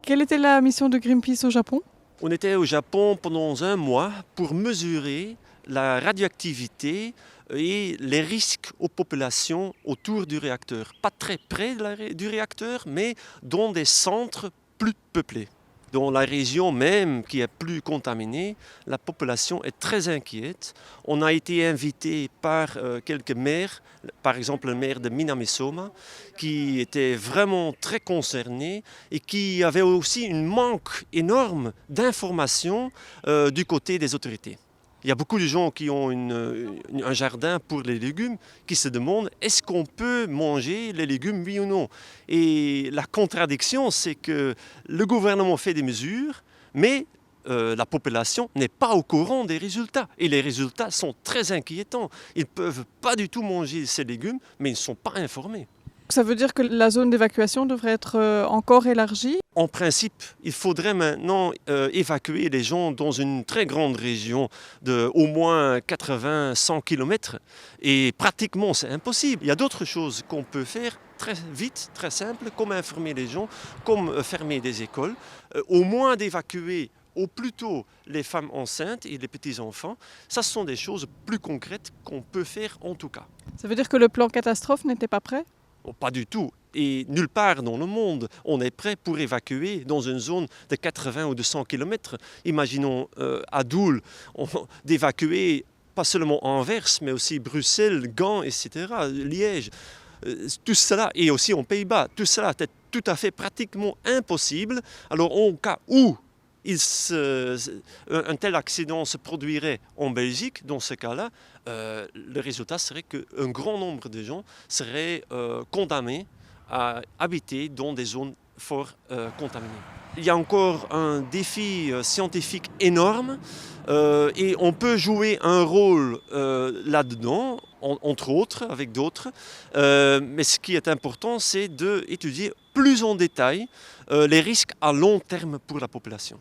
Quelle était la mission de Greenpeace au Japon? On était au Japon pendant un mois pour mesurer la radioactivité et les risques aux populations autour du réacteur. Pas très près du réacteur, mais dans des centres plus peuplés. Dans la région même qui est plus contaminée, la population est très inquiète. On a été invité par quelques maires, par exemple le maire de Minamisoma, qui était vraiment très concerné et qui avait aussi un manque énorme d'informations du côté des autorités. Il y a beaucoup de gens qui ont un jardin pour les légumes qui se demandent est-ce qu'on peut manger les légumes, oui ou non. Et la contradiction, c'est que le gouvernement fait des mesures, mais la population n'est pas au courant des résultats. Et les résultats sont très inquiétants. Ils ne peuvent pas du tout manger ces légumes, mais ils ne sont pas informés. Ça veut dire que la zone d'évacuation devrait être encore élargie? En principe, il faudrait maintenant évacuer les gens dans une très grande région de au moins 80-100 km. Et pratiquement, c'est impossible. Il y a d'autres choses qu'on peut faire très vite, très simple, comme informer les gens, comme fermer des écoles, au moins d'évacuer au plus tôt les femmes enceintes et les petits-enfants. Ça, ce sont des choses plus concrètes qu'on peut faire en tout cas. Ça veut dire que le plan catastrophe n'était pas prêt? Oh, pas du tout. Et nulle part dans le monde, on est prêt pour évacuer dans une zone de 80 ou de 100 km. Imaginons à Doel d'évacuer pas seulement Anvers, mais aussi Bruxelles, Gand, etc., Liège. Tout cela, et aussi aux Pays-Bas, tout cela est tout à fait pratiquement impossible. Alors en cas où un tel accident se produirait en Belgique, dans ce cas-là, le résultat serait qu'un grand nombre de gens seraient condamnés à habiter dans des zones fort contaminées. Il y a encore un défi scientifique énorme et on peut jouer un rôle là-dedans, entre autres, avec d'autres. Mais ce qui est important, c'est d'étudier plus en détail les risques à long terme pour la population.